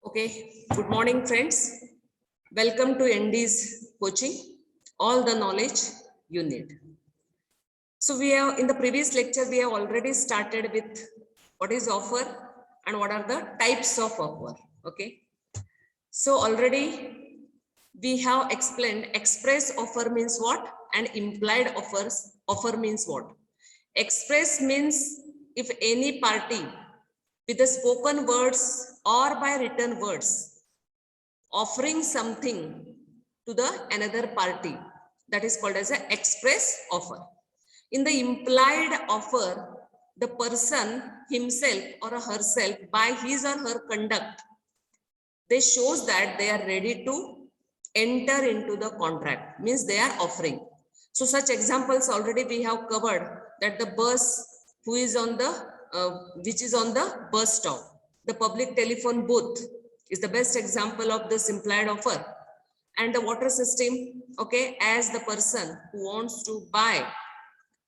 Okay, good morning friends. Welcome to ND's coaching, all the knowledge you need. So we have in the previous lecture, we have already started with what is offer and what are the types of offer. Okay, so already we have explained express offer means what and implied offer means what. Express means if any party with the spoken words or by written words offering something to the another party, that is called as an express offer. In the implied offer, the person himself or herself by his or her conduct, they shows that they are ready to enter into the contract, means they are offering. So such examples already we have covered, that the bus who is on the which is on the bus stop, the public telephone booth is the best example of this implied offer. And the water system, okay, as the person who wants to buy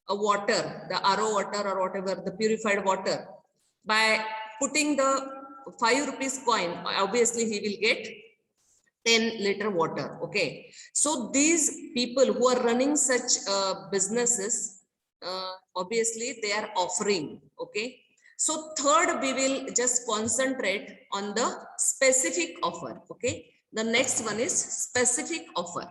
a water, the RO water or whatever, the purified water, by putting the 5 rupees coin, obviously he will get 10-liter water. Okay, so these people who are running such businesses, obviously they are offering. Okay, so third we will just concentrate on the specific offer. Okay, the next one is specific offer.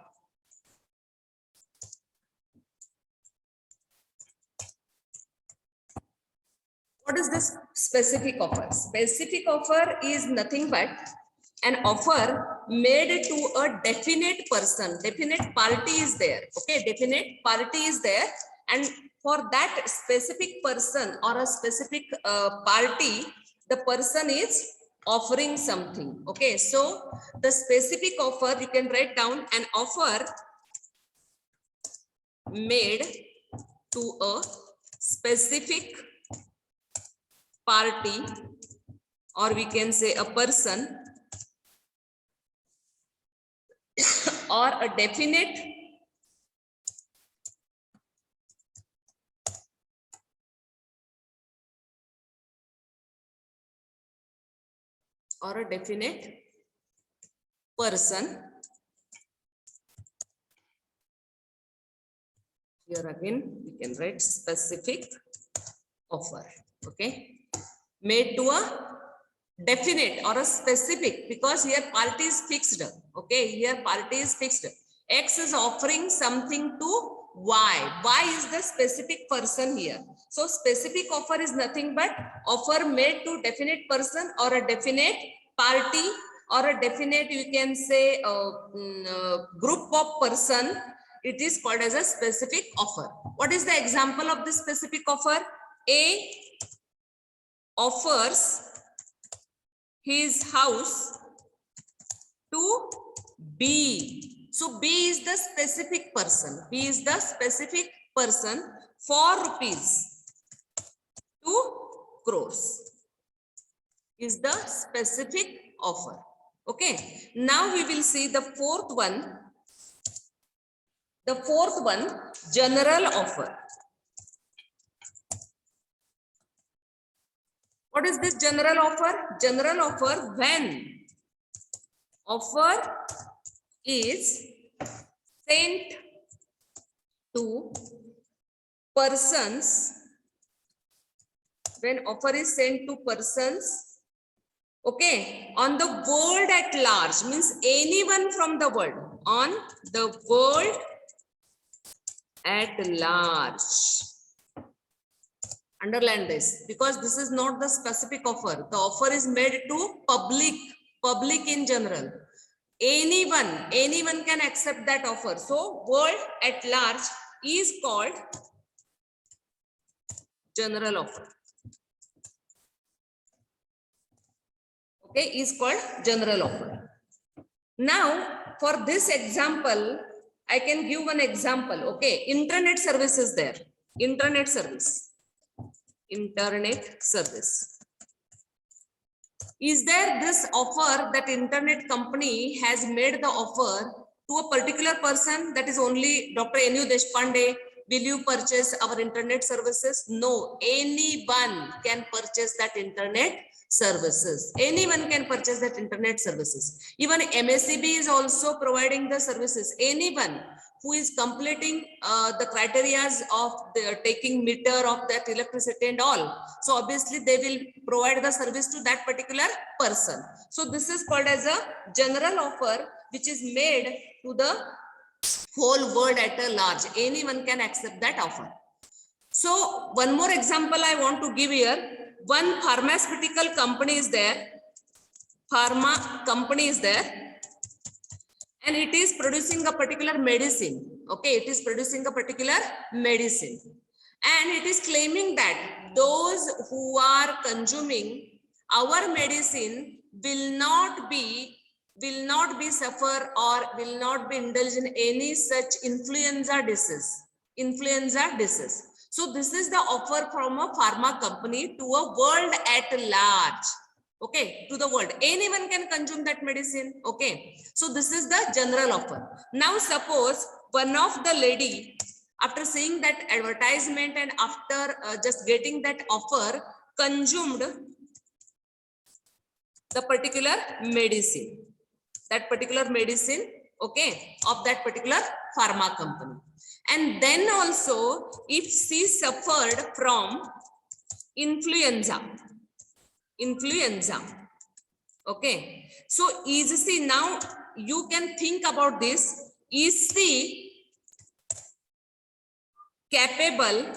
What is this specific offer? Specific offer is nothing but an offer made to a definite person. Definite party is there. Okay, definite party is there, and for that specific person or a specific party, the person is offering something. Okay, so the specific offer, you can write down an offer made to a specific party, or we can say a person, or a definite person. Here again we can write specific offer. Okay, made to a definite or a specific, because here party is fixed. Okay, here party is fixed. X is offering something to Y. Y is the specific person here. So specific offer is nothing but offer made to definite person or a definite party or a definite, you can say, group of person. It is called as a specific offer. What is the example of this specific offer? A offers his house to B. So B is the specific person. B is the specific person for rupees 2 crores is the specific offer. Okay. Now we will see the fourth one. The fourth one, general offer. What is this general offer? General offer, when offer is sent to persons, when offer is sent to persons, okay, on the world at large, means anyone from the world, on the world at large. Underline this, because this is not the specific offer. The offer is made to public in general. Anyone can accept that offer. So world at large is called general offer. Okay, is called general offer. Now for this example, I can give one example. Okay, internet service is there. Internet service. Is there this offer that internet company has made the offer to a particular person, that is only Dr. N.U. Deshpande, will you purchase our internet services? No, anyone can purchase that internet services. Anyone can purchase that internet services. Even MSEB is also providing the services. Anyone who is completing the criterias of the taking meter of that electricity and all. So obviously they will provide the service to that particular person. So this is called as a general offer, which is made to the whole world at a large. Anyone can accept that offer. So one more example I want to give here. One pharmaceutical company is there. Pharma company is there. And it is producing a particular medicine. Okay, it is producing a particular medicine. And it is claiming that those who are consuming our medicine will not be suffer or will not be indulged in any such influenza disease. So this is the offer from a pharma company to a world at large. Okay, to the world. Anyone can consume that medicine. Okay, so this is the general offer. Now suppose one of the lady, after seeing that advertisement and after just getting that offer, consumed the particular medicine. That particular medicine, okay, of that particular pharma company. And then also, if she suffered from influenza, okay. So is she, now you can think about this, is she capable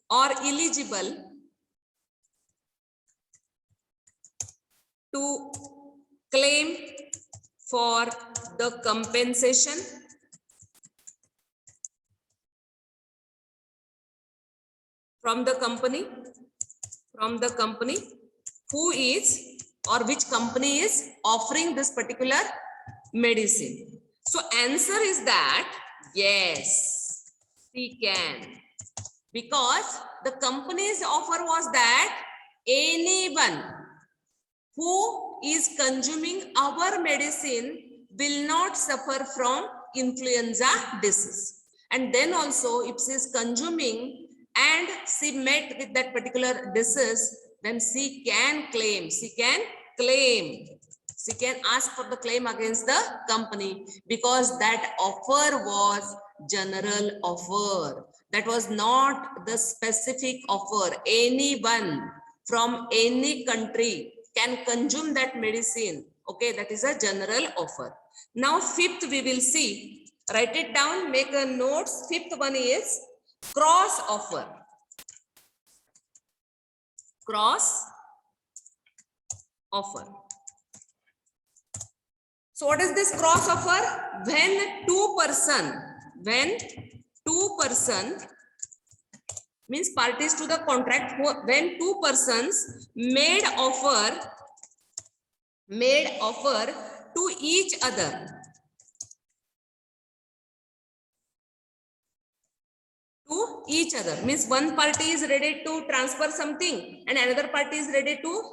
or eligible to claim for the compensation from the company who is or which company is offering this particular medicine? So answer is that yes, she can, because the company's offer was that anyone who is consuming our medicine will not suffer from influenza disease. And then also, if she is consuming and she met with that particular disease, then she can claim, she can ask for the claim against the company, because that offer was general offer. That was not the specific offer. Anyone from any country can consume that medicine. Okay, that is a general offer. Now fifth we will see. Write it down, make a notes. Fifth one is cross offer. Cross offer. So what is this cross offer? When two person means parties to the contract, when two persons made offer to each other, means one party is ready to transfer something and another party is ready to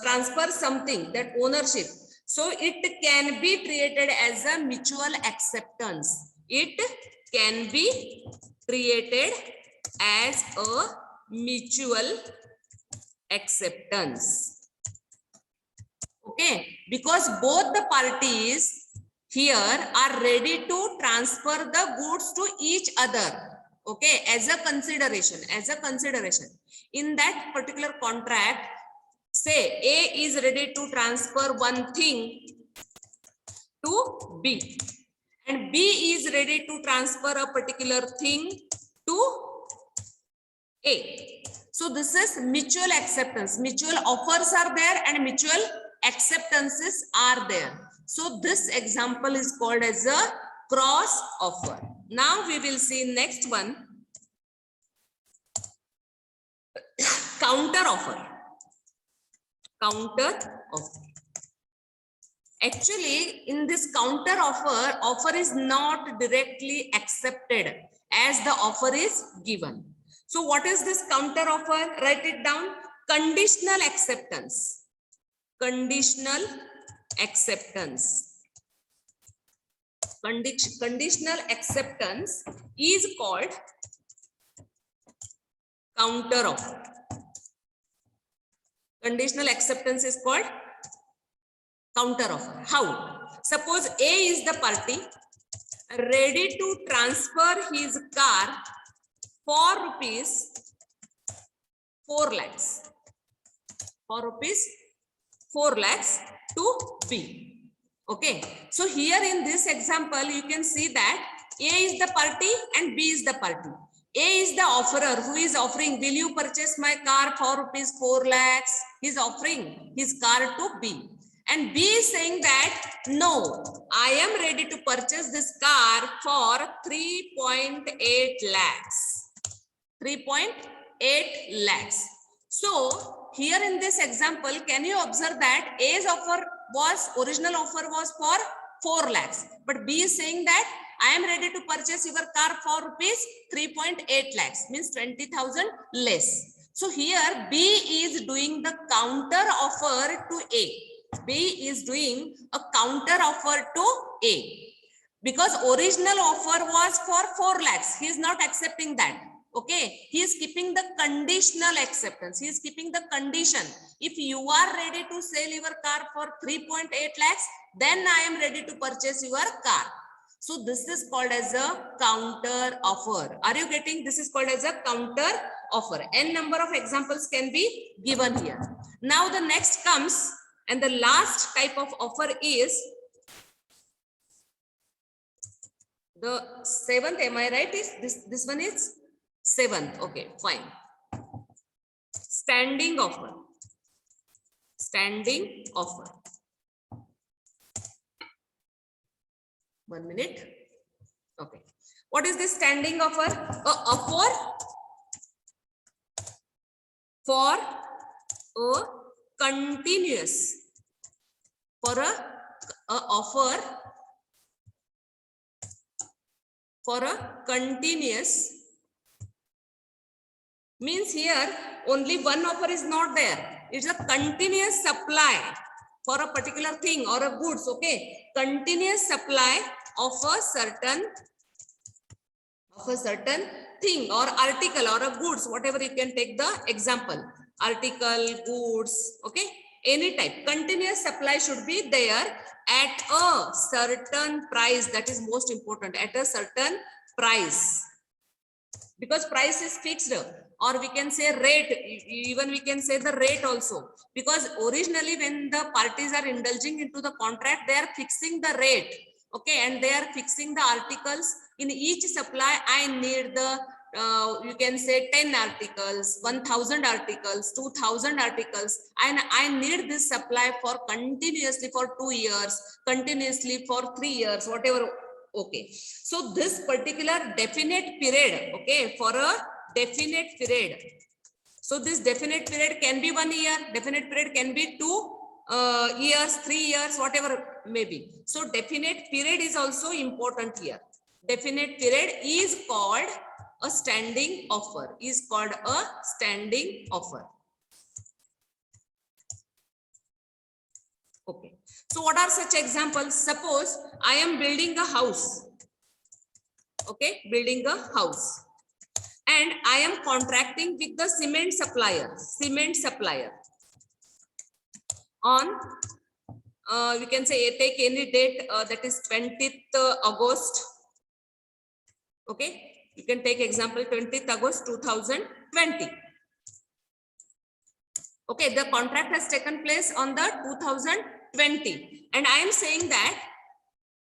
transfer something, that ownership. So it can be treated as a mutual acceptance. It can be treated as a mutual acceptance. Okay, because both the parties here are ready to transfer the goods to each other. Okay, as a consideration. In that particular contract, say A is ready to transfer one thing to B and B is ready to transfer a particular thing to A. So this is mutual acceptance. Mutual offers are there and mutual acceptances are there. So this example is called as a cross offer. Now we will see next one, counter offer. Actually, in this counter offer is not directly accepted as the offer is given. So what is this counter offer? Write it down. Conditional acceptance. conditional acceptance is called counter offer. Conditional acceptance is called counter offer. How? Suppose A is the party ready to transfer his car for rupees 4 lakhs. For rupees 4 lakhs to B. Okay. So here in this example, you can see that A is the party and B is the party. A is the offerer who is offering, will you purchase my car for rupees 4 lakhs? He is offering his car to B. And B is saying that, no, I am ready to purchase this car for 3.8 lakhs. 3.8 lakhs. So here in this example, can you observe that A's original offer was for 4 lakhs. But B is saying that I am ready to purchase your car for rupees 3.8 lakhs, means 20,000 less. So here B is doing the counter offer to A. B is doing a counter offer to A. Because original offer was for 4 lakhs. He is not accepting that. Okay. He is keeping the conditional acceptance. He is keeping the condition. If you are ready to sell your car for 3.8 lakhs, then I am ready to purchase your car. So this is called as a counter offer. Are you getting? This is called as a counter offer. N number of examples can be given here. Now the next comes, and the last type of offer is the 7th. Am I right? Is this one is 7th? Okay, fine. Standing offer. Standing offer. 1 minute. Okay. What is this standing offer? Offer for a continuous, for a offer for a continuous, means here only one offer is not there. It's a continuous supply for a particular thing or a goods. Okay, continuous supply of a certain thing or article or a goods, whatever you can take the example, article, goods. Okay, any type, continuous supply should be there at a certain price. That is most important, at a certain price, because price is fixed, or we can say rate, even we can say the rate also, because originally when the parties are indulging into the contract, they are fixing the rate. Okay, and they are fixing the articles. In each supply I need the you can say 10 articles, 1000 articles, 2000 articles, and I need this supply for continuously for 2 years, continuously for 3 years, whatever. Okay, so this particular definite period, okay, for a definite period. So this definite period can be 1 year, definite period can be 2 years, 3 years, whatever may be. So definite period is also important here. Definite period is called a standing offer, is called a standing offer. Okay, so what are such examples? Suppose I am building a house. Okay, building a house, and I am contracting with the cement supplier on we can say take any date, that is 20th August. Okay, you can take example 20th August 2020. Okay, the contract has taken place on the 2020, and I am saying that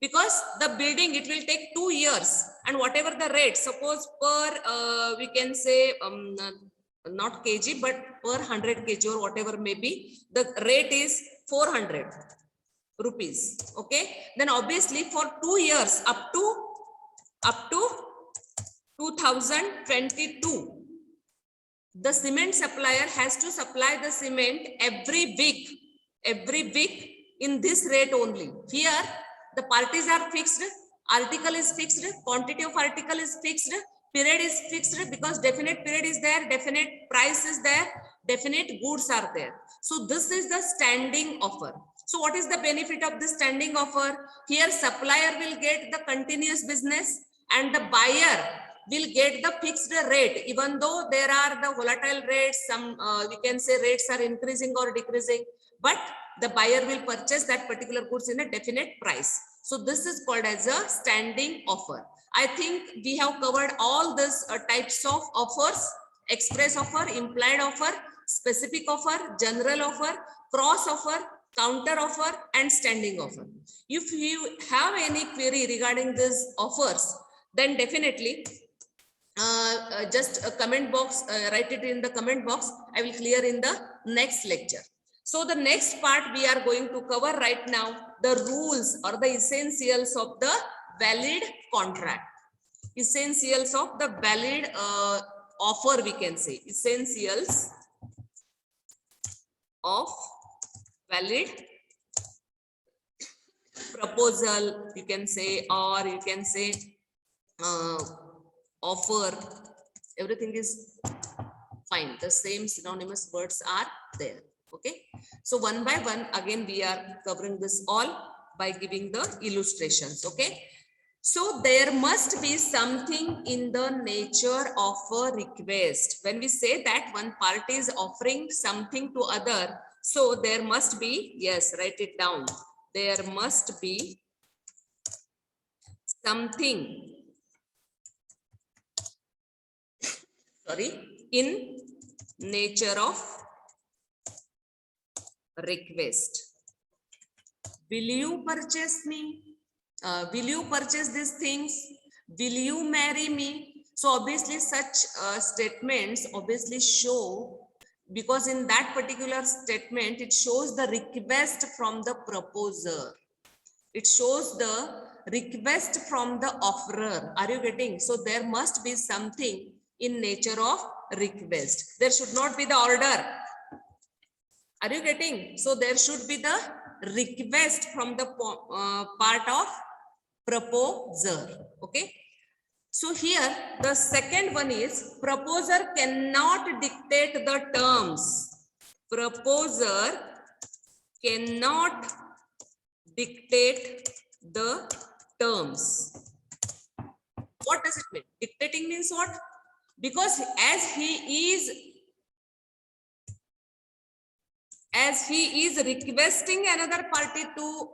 because the building, it will take 2 years, and whatever the rate, suppose per we can say not kg but per 100 kg or whatever may be, the rate is 400 rupees. Okay, then obviously for 2 years up to 2022, the cement supplier has to supply the cement every week in this rate only. Here the parties are fixed, article is fixed, quantity of article is fixed, period is fixed, because definite period is there, definite price is there, definite goods are there. So this is the standing offer. So what is the benefit of this standing offer? Here supplier will get the continuous business and the buyer will get the fixed rate, even though there are the volatile rates, some we can say rates are increasing or decreasing, but the buyer will purchase that particular goods in a definite price. So this is called as a standing offer. I think we have covered all these types of offers: express offer, implied offer, specific offer, general offer, cross offer, counter offer, and standing offer. If you have any query regarding these offers, then definitely just a comment box, write it in the comment box. I will clear in the next lecture. So the next part we are going to cover right now, the rules or the essentials of the valid contract. Essentials of the valid offer, we can say. Essentials of valid proposal, you can say, or you can say offer. Everything is fine. The same synonymous words are there. Okay. So one by one, again, we are covering this all by giving the illustrations. Okay. So there must be something in the nature of a request. When we say that one party is offering something to other, so there must be, yes, write it down. There must be something, in nature of request. Will you purchase me? Will you purchase these things? Will you marry me? So obviously such statements obviously show, because in that particular statement, it shows the request from the proposer. It shows the request from the offerer. Are you getting? So there must be something in nature of request. There should not be the order. Are you getting? So there should be the request from the part of proposer. Okay. So here the second one is proposer cannot dictate the terms. Proposer cannot dictate the terms. What does it mean? Dictating means what? Because as he is requesting another party to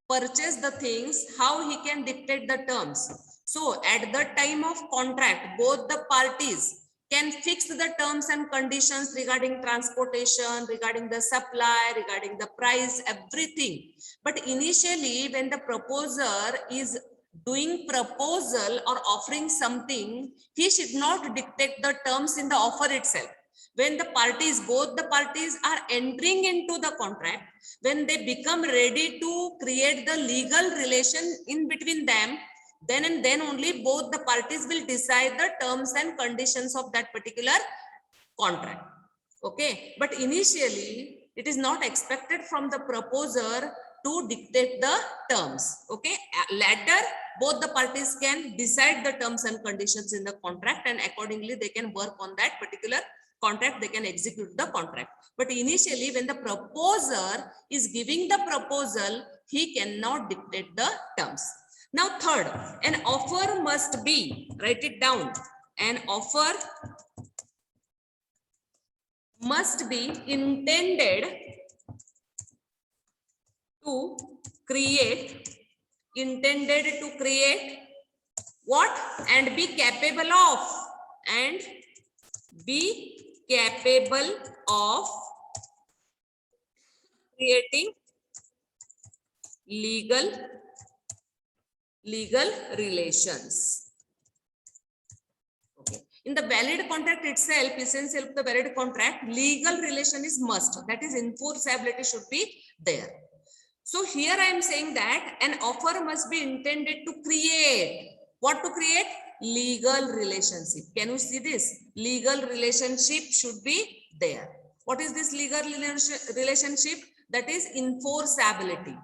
purchase the things, how he can dictate the terms? So at the time of contract, both the parties can fix the terms and conditions regarding transportation, regarding the supply, regarding the price, everything. But initially, when the proposer is doing proposal or offering something, he should not dictate the terms in the offer itself. When the parties, both the parties are entering into the contract, when they become ready to create the legal relation in between them, then and then only both the parties will decide the terms and conditions of that particular contract. Okay. But initially, it is not expected from the proposer to dictate the terms. Okay. Later, both the parties can decide the terms and conditions in the contract, and accordingly, they can work on that particular contract, they can execute the contract. But initially, when the proposer is giving the proposal, he cannot dictate the terms. Now, third, an offer must be, write it down, an offer must be intended to create, what? And be capable of, creating legal relations. Okay. In the valid contract itself, essential of the valid contract, legal relation is must. That is, enforceability should be there. So here I am saying that an offer must be intended to create. What to create? Legal relationship. Can you see this? Legal relationship should be there. What is this legal relationship? That is enforceability.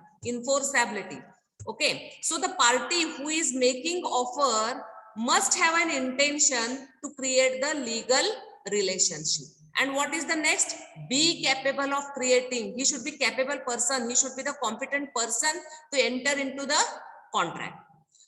Okay. So the party who is making offer must have an intention to create the legal relationship. And what is the next? Be capable of creating. He should be capable person. He should be the competent person to enter into the contract.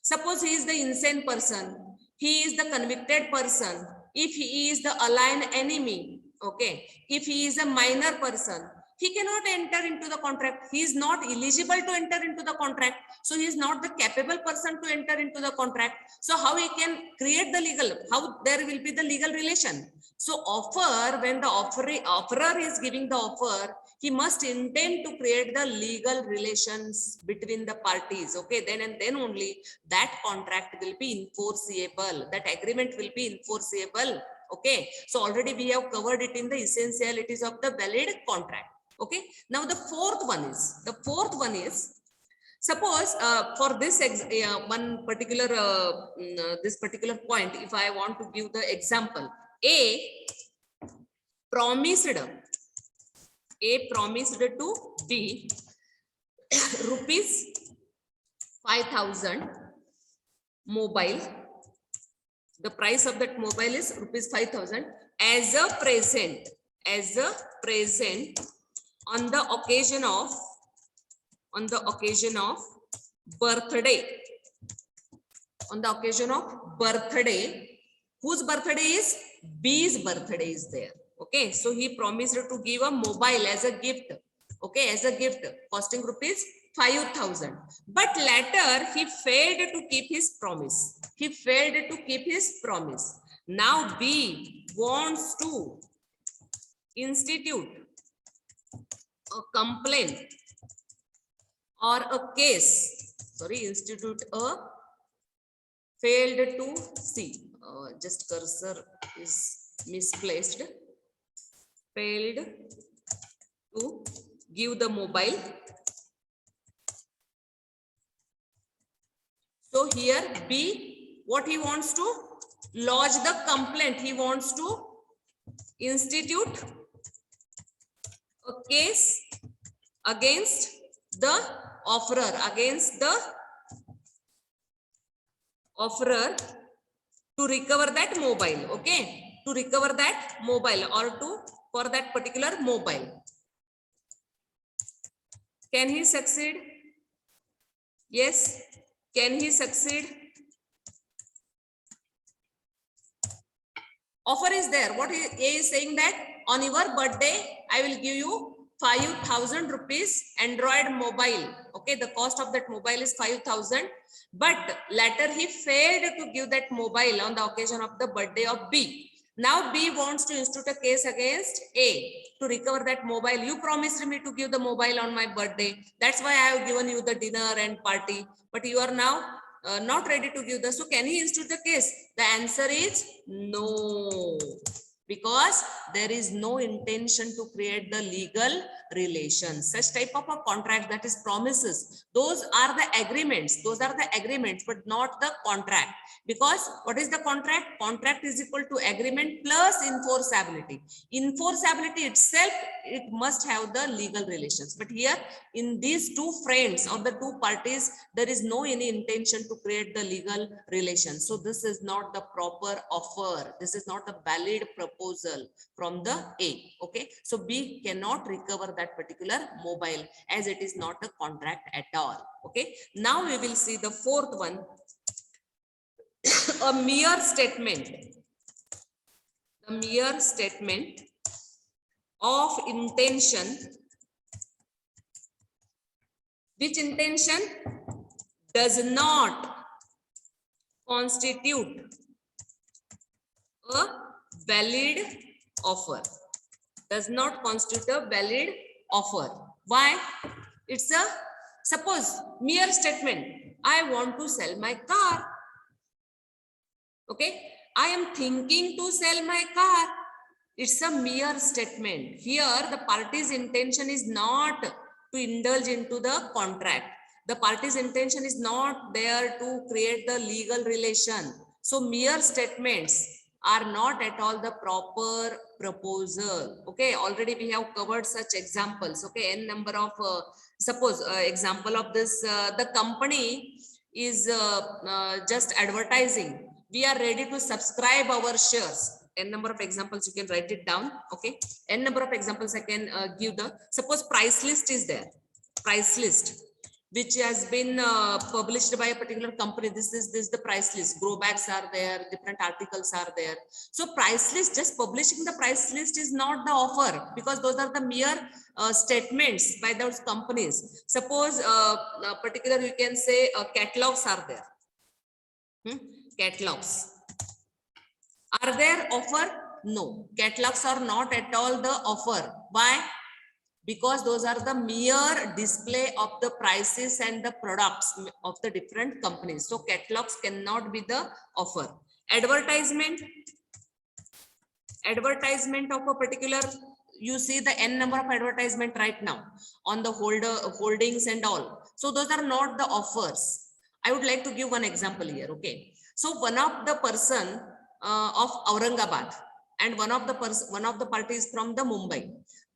Suppose he is the insane person. He is the convicted person. If he is the aligned enemy, okay. If he is a minor person, he cannot enter into the contract. He is not eligible to enter into the contract. So he is not the capable person to enter into the contract. So how he can create the legal, how there will be the legal relation? So offer, when the offerer is giving the offer, he must intend to create the legal relations between the parties. Okay, then and then only that contract will be enforceable. That agreement will be enforceable. Okay, so already we have covered it in the essentialities of the valid contract. Okay, now the fourth one is, suppose for this one particular this particular point, if I want to give the example, A promised to B rupees 5,000 mobile. The price of that mobile is rupees 5,000 as a present on the occasion birthday. Whose birthday is? B's birthday is there. Okay, so he promised to give a mobile as a gift. Okay, as a gift costing rupees 5,000. But later he failed to keep his promise. Now B wants to institute a complaint or a case. Institute a failed to see. Just cursor is misplaced. Failed to give the mobile. So here B, what he wants to lodge the complaint. He wants to institute a case against the offerer, to recover that mobile. Okay, to recover that mobile or for that particular mobile. Can he succeed? Yes. Can he succeed? Offer is there. What A is saying that on your birthday, I will give you 5,000 rupees Android mobile. Okay, the cost of that mobile is 5,000. But later he failed to give that mobile on the occasion of the birthday of B. Now B wants to institute a case against A to recover that mobile. You promised me to give the mobile on my birthday. That's why I have given you the dinner and party. But you are now not ready to give the. So can he institute the case? The answer is no. Because there is no intention to create the legal relations. Such type of a contract, that is promises, those are the agreements, but not the contract. Because what is the contract? Contract is equal to agreement plus enforceability. Enforceability itself, it must have the legal relations. But here in these two friends or the two parties, there is no any intention to create the legal relations. So this is not the proper offer. This is not a valid proposal from the A. Okay, so B cannot recover that particular mobile as it is not a contract at all. Okay, now we will see the fourth one. A mere statement. The mere statement of intention. Which intention does not constitute a valid offer. Does not constitute a valid offer. Why? It's a, suppose, mere statement. I want to sell my car. Okay, I am thinking to sell my car. It's a mere statement. Here, the party's intention is not to indulge into the contract. The party's intention is not there to create the legal relation. So, mere statements are not at all the proper proposal. Okay, already we have covered such examples. Okay, n number of, suppose example of this, the company is just advertising. We are ready to subscribe our shares. n number of examples, you can write it down. Okay, n number of examples I can give. The suppose price list is there, price list which has been published by a particular company. This is the price list. Grow bags are there, different articles are there. So price list, just publishing the price list is not the offer, because those are the mere statements by those companies. Suppose particular, you can say catalogs are there. Catalogs. Are there offer? No. Catalogs are not at all the offer. Why? Because those are the mere display of the prices and the products of the different companies. So catalogs cannot be the offer. Advertisement of a particular, you see the n number of advertisement right now on the holdings and all. So those are not the offers. I would like to give one example here. Okay, so one of the person of Aurangabad and one of the parties from the Mumbai.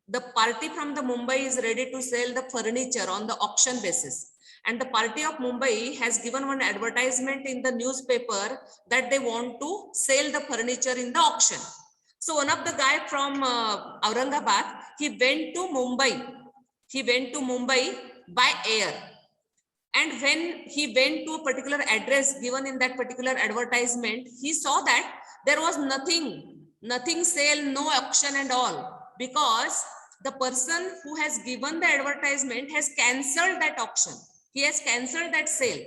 The party from the Mumbai is ready to sell the furniture on the auction basis, and the party of Mumbai has given one advertisement in the newspaper that they want to sell the furniture in the auction. So one of the guy from Aurangabad, he went to Mumbai by air, and when he went to a particular address given in that particular advertisement, he saw that there was nothing sale, no auction and all, because the person who has given the advertisement has cancelled that auction. He has cancelled that sale.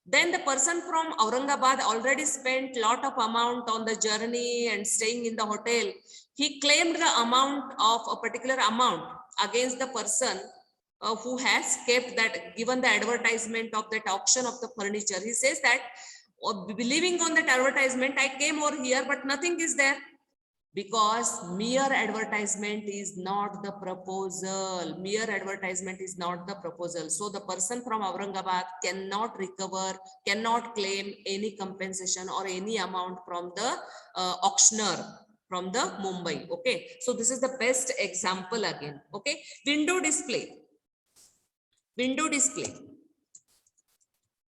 Then the person from Aurangabad already spent lot of amount on the journey and staying in the hotel. He claimed the amount of a particular amount against the person who has kept that, given the advertisement of that auction of the furniture. He says that, believing on that advertisement, I came over here, but nothing is there. Because mere advertisement is not the proposal. Mere advertisement is not the proposal. So the person from Aurangabad cannot recover, cannot claim any compensation or any amount from the auctioneer from the Mumbai. Okay, so this is the best example again. Okay, window display. Window display.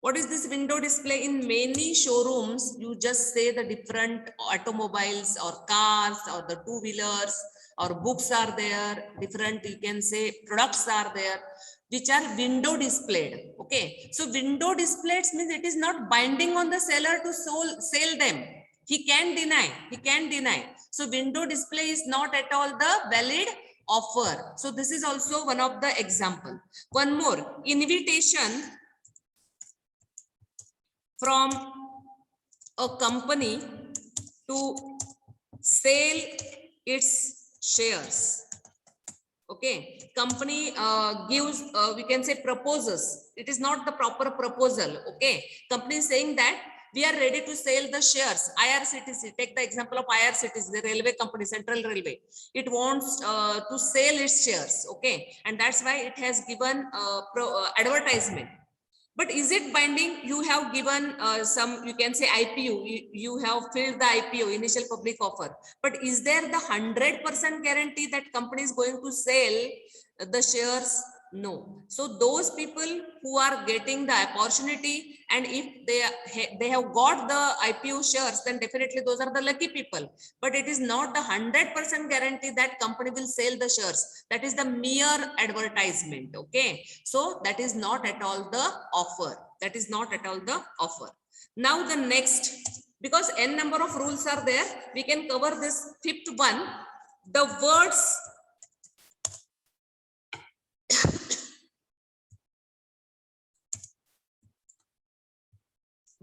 What is this window display? In many showrooms, you just say the different automobiles or cars or the two-wheelers or books are there, different, you can say products are there, which are window displayed. Okay, so window displayed means it is not binding on the seller to sell them. He can deny. So window display is not at all the valid offer. So this is also one of the example. One more, invitation from a company to sell its shares. Okay, company gives, we can say proposes. It is not the proper proposal. Okay, company is saying that we are ready to sell the shares. IRCTC, take the example of IRCTC, the railway company, Central Railway. It wants to sell its shares. Okay, and that's why it has given advertisement. But is it binding? You have given some, you can say IPO, you have filled the IPO, initial public offer. But is there the 100% guarantee that company is going to sell the shares? No. So those people who are getting the opportunity, and if they have got the IPO shares, then definitely those are the lucky people. But it is not the 100% guarantee that company will sell the shares. That is the mere advertisement. Okay, so that is not at all the offer. That is not at all the offer. Now the next, because n number of rules are there, we can cover this fifth one.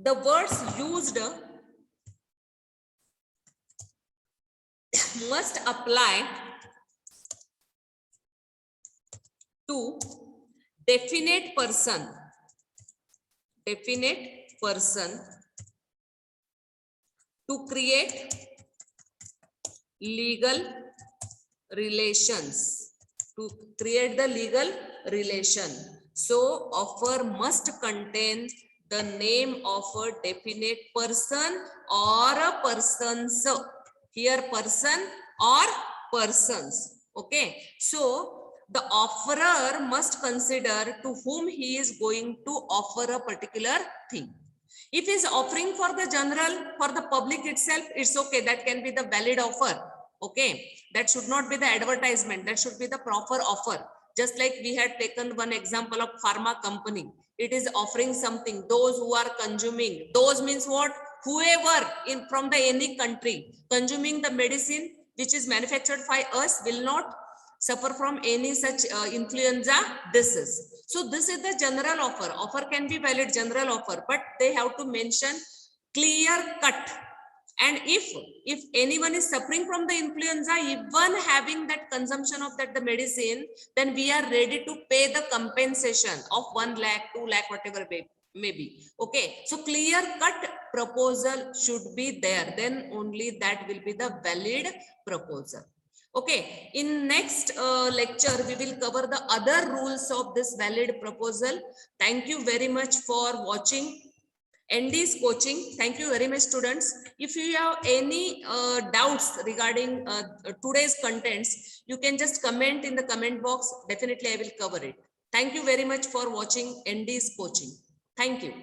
The words used must apply to definite person to create legal relations, to create the legal relation. So offer must contain the name of a definite person or a persons. Here person or persons. Okay, so the offerer must consider to whom he is going to offer a particular thing. If he's offering for the general, for the public itself, it's okay. That can be the valid offer. Okay. That should not be the advertisement. That should be the proper offer. Just like we had taken one example of pharma company. It is offering something. Those who are consuming, those means what? Whoever in from the any country consuming the medicine which is manufactured by us will not suffer from any such influenza disease. So this is the general offer. Offer can be valid, general offer, but they have to mention clear cut. And if anyone is suffering from the influenza, even having that consumption of that the medicine, then we are ready to pay the compensation of 1 lakh, 2 lakh, whatever maybe. Okay, so clear cut proposal should be there. Then only that will be the valid proposal. Okay, in next lecture, we will cover the other rules of this valid proposal. Thank you very much for watching ND's coaching. Thank you very much, students. If you have any doubts regarding today's contents, you can just comment in the comment box. Definitely, I will cover it. Thank you very much for watching ND's coaching. Thank you.